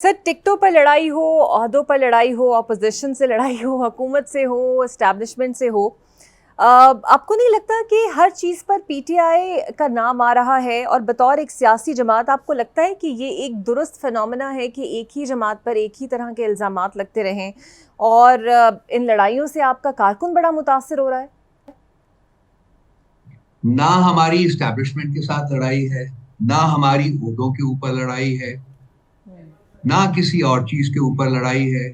Sir, टिकटों पर लड़ाई हो, ओहदों पर लड़ाई हो, अपोजिशन से लड़ाई हो, हुकूमत से हो, एस्टैब्लिशमेंट से हो, आपको नहीं लगता कि हर चीज़ पर पीटीआई का नाम आ रहा है? और बतौर एक सियासी जमात आपको लगता है कि ये एक दुरुस्त फिनोमेना है कि एक ही जमात पर एक ही तरह के इल्ज़ामात लगते रहें और इन लड़ाइयों से आपका कारकुन बड़ा मुतासिर हो रहा है? ना हमारी इस्टेब्लिशमेंट के साथ लड़ाई है, ना हमारी ओहदों के ऊपर लड़ाई है, ना किसी और चीज के ऊपर लड़ाई है।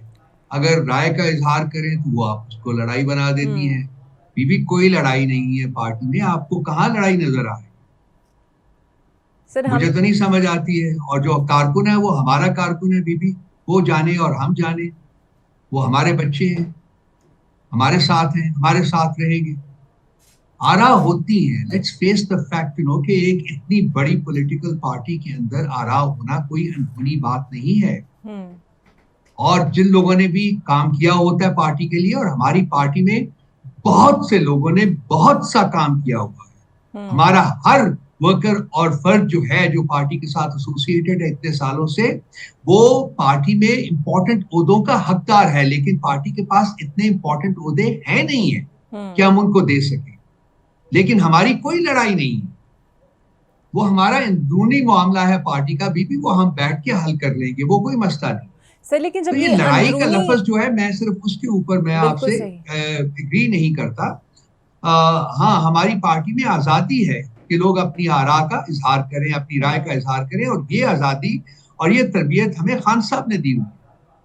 अगर राय का इजहार करें तो वो आप उसको लड़ाई बना देती हम्म। हैं। बीबी कोई लड़ाई नहीं है पार्टी में, आपको कहाँ लड़ाई नजर आ रही है? सर मुझे हम तो नहीं समझ आती है। और जो कारकुन है वो हमारा कारकुन है बीबी, वो जाने और हम जाने। वो हमारे बच्चे हैं, हमारे साथ हैं, हमारे साथ रहेंगे। आरा होती है, लेट्स फेस द फैक्ट कि एक इतनी बड़ी पॉलिटिकल पार्टी के अंदर आरा होना कोई अनहोनी बात नहीं है। हम्म। और जिन लोगों ने भी काम किया होता है पार्टी के लिए, और हमारी पार्टी में बहुत से लोगों ने बहुत सा काम किया हुआ है। हम्म। हमारा हर वर्कर और फर्द जो है, जो पार्टी के साथ एसोसिएटेड है इतने सालों से, वो पार्टी में इंपॉर्टेंट ओहदों का हकदार है। लेकिन पार्टी के पास इतने इंपॉर्टेंट ओहदे हैं नहीं है कि हम्म। हम उनको दे सकें। लेकिन हमारी कोई लड़ाई नहीं है, वो हमारा अंदरूनी मामला है पार्टी का। बीबी वो हम बैठ के हल कर लेंगे, वो कोई मसला नहीं। सर, लेकिन तो जब ये ये लड़ाई का अंदरूनी। लफ्ज जो है, मैं सिर्फ उसके ऊपर मैं बिल्कुल आपसे सही। एग्री नहीं करता। हाँ, हमारी पार्टी में आजादी है कि लोग अपनी आरा का इजहार करें, अपनी राय का हम्म। इजहार करें, और ये आजादी और ये तरबियत हमें खान साहब ने दी हुई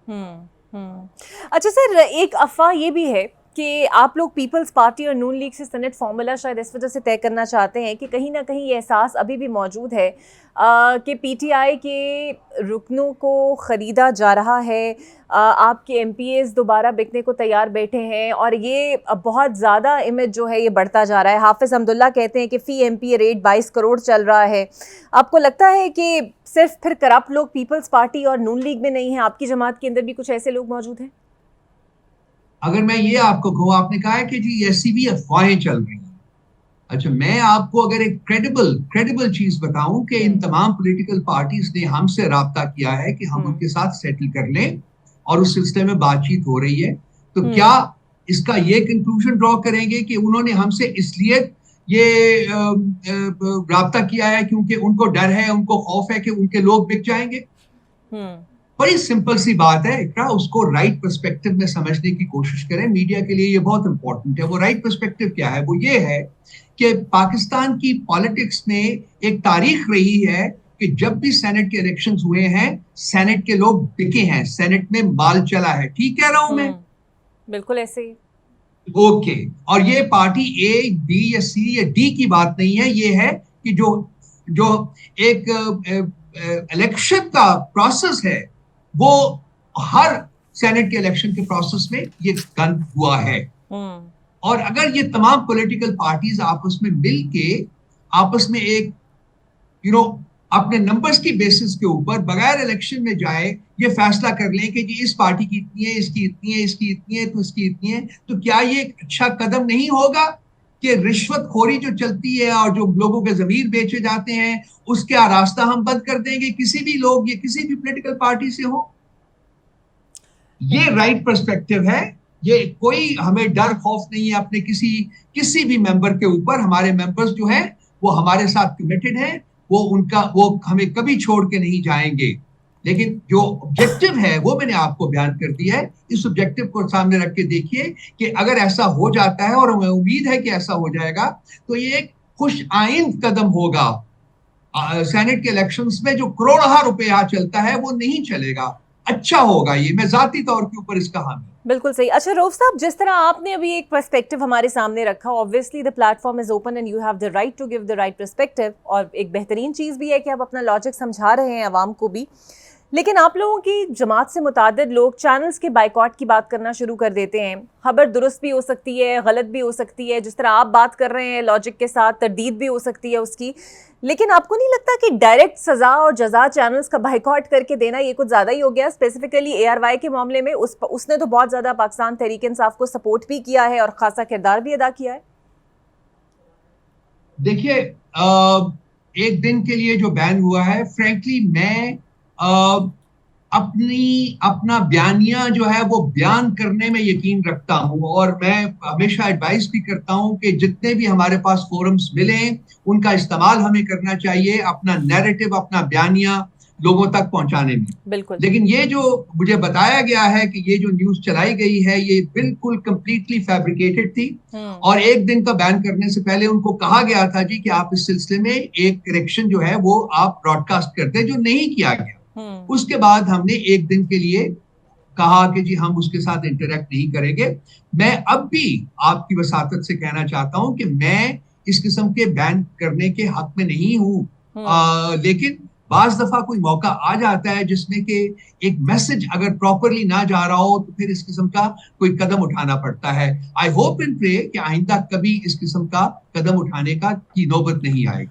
है। अच्छा सर, एक अफवाह ये भी है कि आप लोग पीपल्स पार्टी और नून लीग से सेनेट फॉर्मूला शायद इस वजह से तय करना चाहते हैं कि कहीं ना कहीं ये एहसास अभी भी मौजूद है कि पीटीआई के रुकनों को ख़रीदा जा रहा है। आपके एमपीएस दोबारा बिकने को तैयार बैठे हैं और ये बहुत ज़्यादा इमेज जो है ये बढ़ता जा रहा है। हाफिज़ अब्दुल्ला कहते हैं कि फ़ी एमपीए रेट 22 करोड़ चल रहा है। आपको लगता है कि सिर्फ फिर करप्ट लोग पीपल्स पार्टी और नून लीग में नहीं है, आपकी जमात के अंदर भी कुछ ऐसे लोग मौजूद हैं? अगर मैं ये आपको कहूँ, आपने कहा है कि जी ऐसी भी अफवाहें चल रही हैं। अच्छा, मैं आपको अगर एक क्रेडिबल क्रेडिबल चीज बताऊं कि इन हम्म। तमाम पॉलिटिकल पार्टीज ने हमसे राब्ता किया है कि हम हम्म। उनके साथ सेटल कर लें, और उस सिलसिले में बातचीत हो रही है, तो क्या हम्म। इसका ये कंक्लूजन ड्रॉ करेंगे कि उन्होंने हमसे इसलिए ये राब्ता किया है क्योंकि उनको डर है, उनको खौफ है कि उनके लोग बिक जाएंगे? हम्म। बड़ी सिंपल सी बात है इकरा, उसको राइट पर्सपेक्टिव में समझने की कोशिश करें। मीडिया के लिए ये बहुत इंपॉर्टेंट है। वो राइट पर्सपेक्टिव क्या है? वो ये है कि पाकिस्तान की पॉलिटिक्स में एक तारीख रही है कि जब भी सेनेट के इलेक्शंस हुए हैं, सेनेट के लोग बिके हैं, सेनेट में माल चला है। ठीक कह रहा हूं मैं? बिल्कुल ऐसे ही। ओके। और ये पार्टी ए, बी या सी या डी की बात नहीं है, ये है कि जो जो एक इलेक्शन का प्रोसेस है, वो हर सेनेट के इलेक्शन के प्रोसेस में ये गन हुआ है। हम्म। और अगर ये तमाम पॉलिटिकल पार्टीज आपस में मिल के आपस में एक यू नो अपने नंबर्स की बेसिस के ऊपर बगैर इलेक्शन में जाए, ये फैसला कर लें कि जी इस पार्टी की इतनी है, इसकी इतनी है, इसकी इतनी है, तो इसकी इतनी है, तो क्या ये एक अच्छा कदम नहीं होगा कि रिश्वतखोरी जो चलती है और जो लोगों के जमीर बेचे जाते हैं, उसका रास्ता हम बंद कर देंगे, किसी भी लोग, ये किसी भी पॉलिटिकल पार्टी से हो? ये राइट पर्सपेक्टिव है। ये कोई हमें डर खौफ नहीं है अपने किसी भी मेंबर के ऊपर। हमारे मेंबर्स जो हैं वो हमारे साथ कमिटेड हैं, वो हमें कभी छोड़ के नहीं जाएंगे। लेकिन जो ऑब्जेक्टिव है वो मैंने आपको बयान कर दिया है। इस ऑब्जेक्टिव को सामने रख के देखिए कि अगर ऐसा हो जाता है, और हमें उम्मीद है कि ऐसा हो जाएगा, तो ये एक खुश आइंद कदम होगा। सेनेट के इलेक्शंस में जो करोड़ों रुपया चलता है वो नहीं चलेगा। अच्छा होगा ये, मैं जाती तौर के ऊपर इसका हामी। बिल्कुल सही। अच्छा रऊफ साहब, जिस तरह आपने अभी एक पर्सपेक्टिव हमारे सामने रखा, obviously the platform is open and you have the right to give the right perspective, और एक बेहतरीन चीज़ भी है कि आप अपना लॉजिक समझा रहे हैं आवाम को भी। लेकिन आप लोगों की जमात से मुतादिद लोग चैनल्स के बाइकॉट की बात करना शुरू कर देते हैं। खबर दुरुस्त भी हो सकती है, गलत भी हो सकती है, जिस तरह आप बात कर रहे हैं लॉजिक के साथ, तरदीद भी हो सकती है उसकी। लेकिन आपको नहीं लगता कि डायरेक्ट सजा और जजा चैनल्स का बाइकॉट करके देना ये कुछ ज़्यादा ही हो गया? स्पेसिफिकली एआरवाई के मामले में उसने तो बहुत ज़्यादा पाकिस्तान तहरीक इंसाफ को सपोर्ट भी किया है और ख़ासा किरदार भी अदा किया है। देखिए, एक दिन के लिए जो बैन हुआ है, फ्रैंकली मैं अपना बयानिया जो है वो बयान करने में यकीन रखता हूं, और मैं हमेशा एडवाइस भी करता हूं कि जितने भी हमारे पास फोरम्स मिले उनका इस्तेमाल हमें करना चाहिए अपना नैरेटिव, अपना बयानिया लोगों तक पहुंचाने में। बिल्कुल। लेकिन ये जो मुझे बताया गया है कि ये जो न्यूज चलाई गई है ये बिल्कुल कंप्लीटली फैब्रिकेटेड थी, और एक दिन का बैन करने से पहले उनको कहा गया था जी कि आप इस सिलसिले में एक करेक्शन जो है वो आप ब्रॉडकास्ट कर दें, जो नहीं किया गया। उसके बाद हमने एक दिन के लिए कहा कि जी हम उसके साथ इंटरेक्ट नहीं करेंगे। मैं अब भी आपकी वसातत से कहना चाहता हूं कि मैं इस किस्म के बैन करने के हक में नहीं हूं, लेकिन बाज दफा कोई मौका आ जाता है जिसमें कि एक मैसेज अगर प्रॉपरली ना जा रहा हो तो फिर इस किस्म का कोई कदम उठाना पड़ता है। आई होप एंड प्रे कि आइंदा कभी इस किस्म का कदम उठाने की नौबत नहीं आएगी।